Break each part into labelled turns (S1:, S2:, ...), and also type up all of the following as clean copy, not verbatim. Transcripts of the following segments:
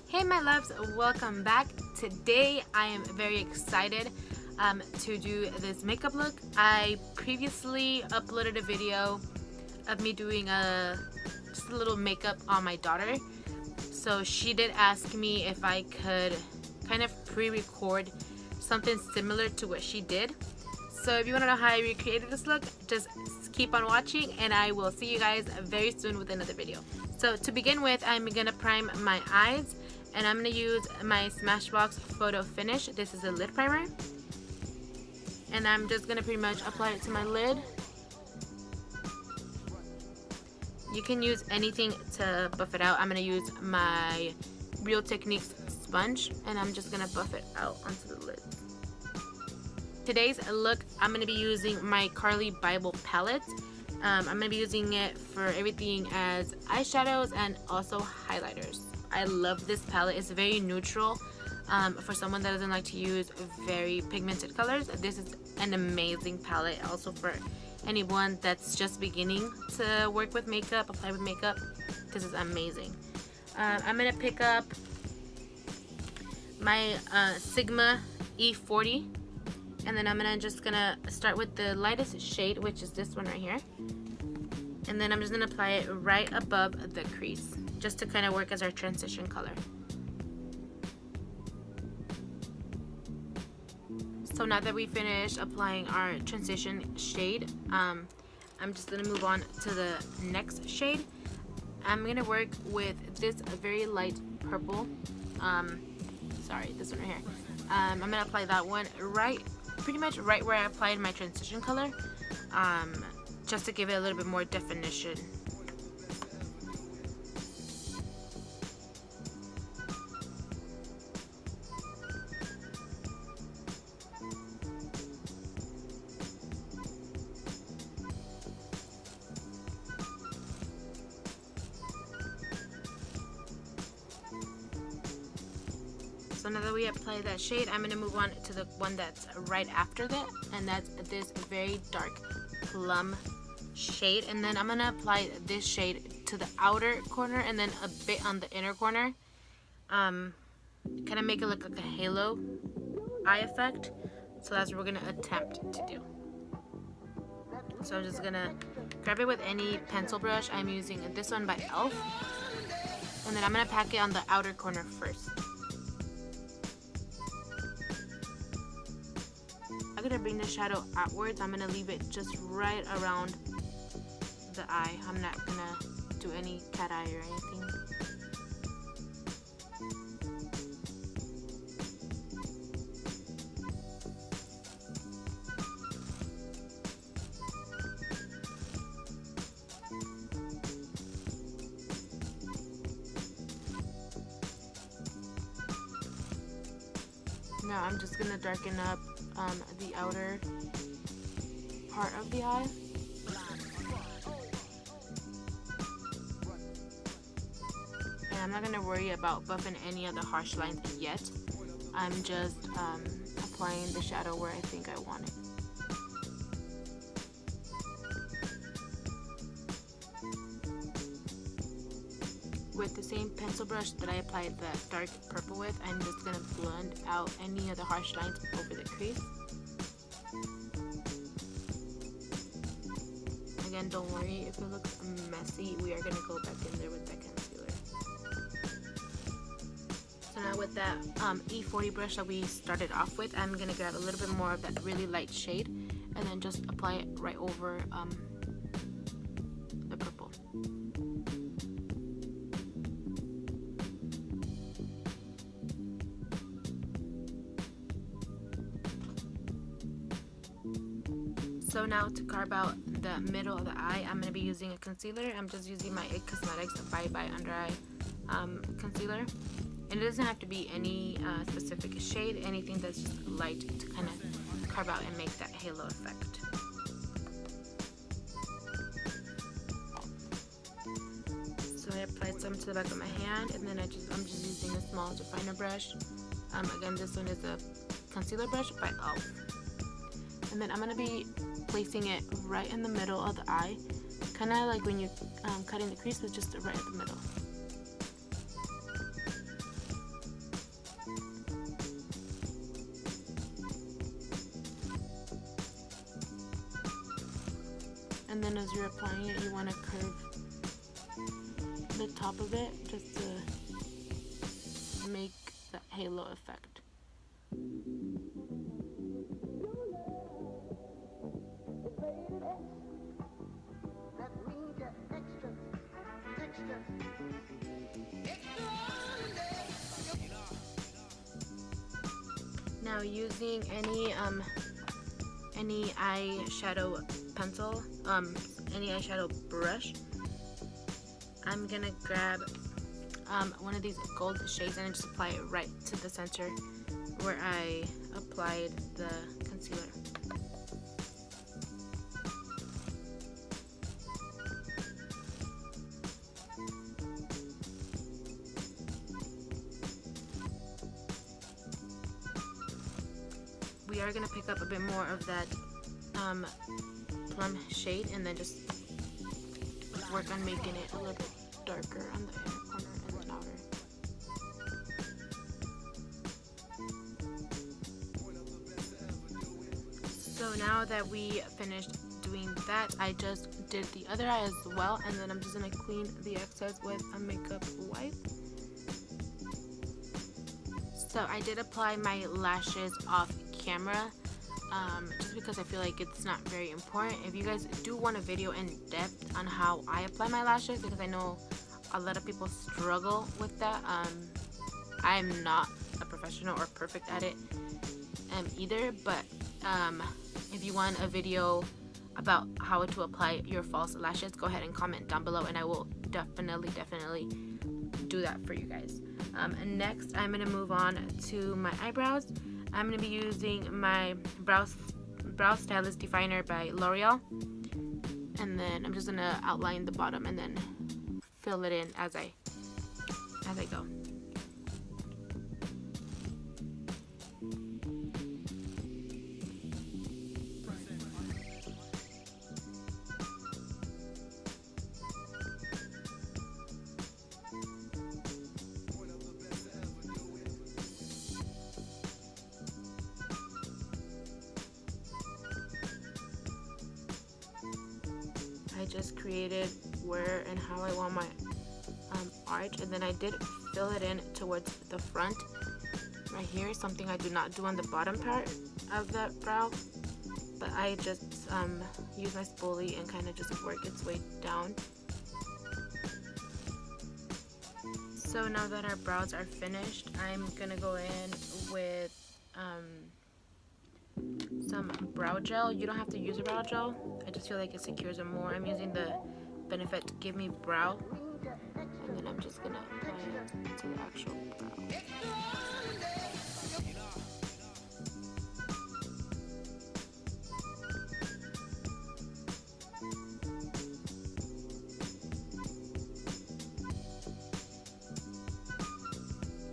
S1: Hey my loves, welcome back. Today I am very excited to do this makeup look. I previously uploaded a video of me doing just a little makeup on my daughter. So she did ask me if I could kind of pre-record something similar to what she did. So if you want to know how I recreated this look, just keep on watching and I will see you guys very soon with another video. So to begin with, I'm going to prime my eyes and I'm going to use my Smashbox Photo Finish. This is a lid primer. And I'm just going to pretty much apply it to my lid. You can use anything to buff it out. I'm going to use my Real Techniques sponge and I'm just going to buff it out onto the lid. Today's look, I'm going to be using my Carli Bybel palette. I'm going to be using it for everything as eyeshadows and also highlighters. I love this palette. It's very neutral. For someone that doesn't like to use very pigmented colors, this is an amazing palette. Also for anyone that's just beginning to work with makeup, apply with makeup, this is amazing. I'm going to pick up my Sigma E40. And then I'm just gonna start with the lightest shade, which is this one right here. And then I'm just gonna apply it right above the crease, just to kind of work as our transition color. So now that we finished applying our transition shade, I'm just gonna move on to the next shade. I'm gonna work with this very light purple. Sorry, this one right here. I'm gonna apply that one pretty much right where I applied my transition color, just to give it a little bit more definition. So now that we apply that shade, I'm going to move on to the one that's right after that, and that's this very dark plum shade. And then I'm going to apply this shade to the outer corner and then a bit on the inner corner. Kind of make it look like a halo eye effect. So that's what we're going to attempt to do. So I'm just going to grab it with any pencil brush. I'm using this one by e.l.f. And then I'm going to pack it on the outer corner first. I'm going to bring the shadow outwards. I'm going to leave it just right around the eye. I'm not going to do any cat eye or anything. Now I'm just going to darken up the outer part of the eye. And I'm not going to worry about buffing any of the harsh lines yet. I'm just applying the shadow where I think I want it. With the same pencil brush that I applied the dark purple with, I'm just going to blend out any of the harsh lines over the crease. Again, don't worry if it looks messy. We are going to go back in there with that concealer. So now with that E40 brush that we started off with, I'm going to grab a little bit more of that really light shade and then just apply it right over the purple. So now to carve out the middle of the eye, I'm going to be using a concealer. I'm just using my IT Cosmetics Bye Bye Under Eye concealer. And it doesn't have to be any specific shade, anything that's just light to kind of carve out and make that halo effect. So I applied some to the back of my hand, and then I'm just using a small definer brush. Again, this one is a concealer brush by e.l.f. And then I'm going to be placing it right in the middle of the eye, kind of like when you're cutting the crease, but just right at the middle. And then as you're applying it, you want to curve the top of it just to make that halo effect. Now using any eyeshadow pencil, any eyeshadow brush, I'm gonna grab one of these gold shades and just apply it right to the center where I applied the concealer. We are going to pick up a bit more of that plum shade and then just work on making it a little bit darker on the inner corner and then outer. So now that we finished doing that, I just did the other eye as well, and then I'm just going to clean the excess with a makeup wipe. So I did apply my lashes off camera, just because I feel like it's not very important. If you guys do want a video in depth on how I apply my lashes, because I know a lot of people struggle with that, I'm not a professional or perfect at it either, but if you want a video about how to apply your false lashes, go ahead and comment down below and I will definitely do that for you guys. And next I'm going to move on to my eyebrows. I'm going to be using my brow stylist definer by L'Oreal, and then I'm just going to outline the bottom and then fill it in as I go. I just created where and how I want my arch, and then I did fill it in towards the front right here, something I do not do on the bottom part of the brow, but I just use my spoolie and kind of just work its way down. So now that our brows are finished, I'm gonna go in with some brow gel. You don't have to use a brow gel, I just feel like it secures them more. I'm using the Benefit Give Me Brow, and then I'm just gonna apply it to the actual brow.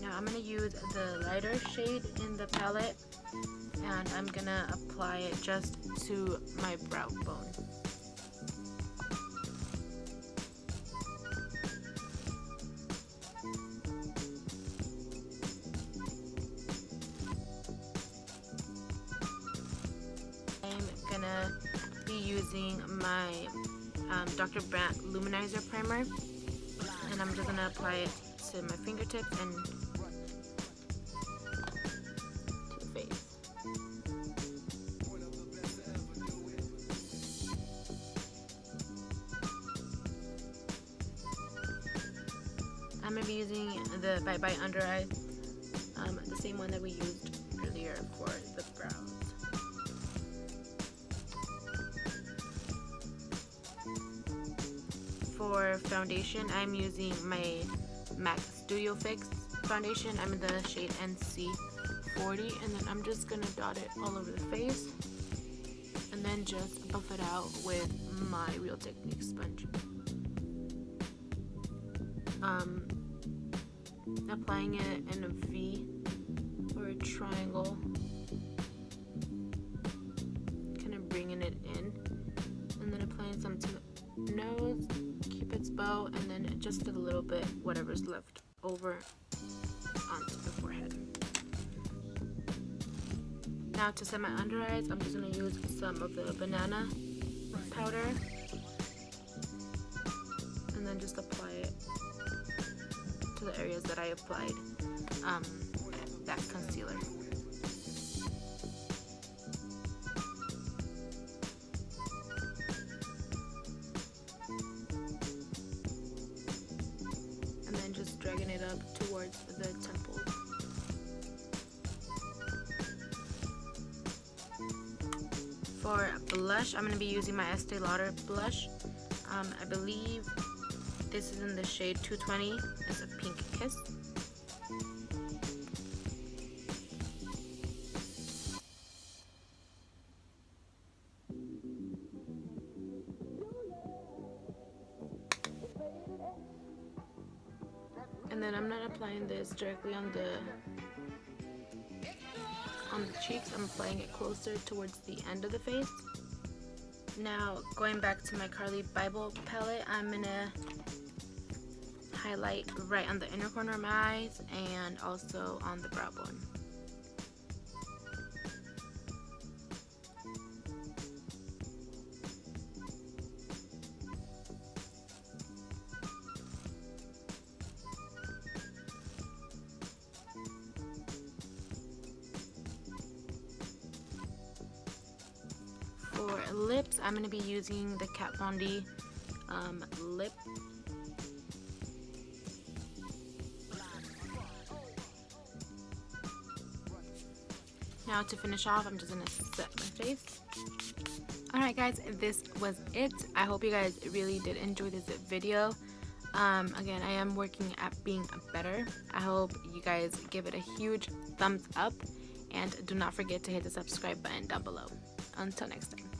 S1: Now I'm gonna use the lighter shade in the palette, and I'm gonna apply it just to my brow bone. I'm gonna be using my Dr. Brandt Luminizer Primer, and I'm just gonna apply it to my fingertips and I'm going to be using the Bye Bye Under Eye, the same one that we used earlier for the brows. For foundation, I'm using my MAC Studio Fix foundation. I'm in the shade NC40, and then I'm just going to dot it all over the face, and then just buff it out with my Real Technique sponge. Applying it in a V or a triangle, kind of bringing it in. nose, Cupid's bow, and then just a little bit whatever's left over onto the forehead. Now to set my under eyes, I'm just going to use some of the banana powder and then just apply it to the areas that I applied that concealer. And then just dragging it up towards the temple. For blush, I'm going to be using my Estee Lauder blush. I believe this is in the shade 220. It's a pink kiss. And then I'm not applying this directly on the cheeks. I'm applying it closer towards the end of the face. Now going back to my Carli Bybel palette, I'm gonna highlight right on the inner corner of my eyes and also on the brow bone. For lips, I'm going to be using the Kat Von D lip. Now to finish off, I'm just going to set my face. Alright guys, this was it. I hope you guys really did enjoy this video. Again, I am working at being better. I hope you guys give it a huge thumbs up and do not forget to hit the subscribe button down below. Until next time.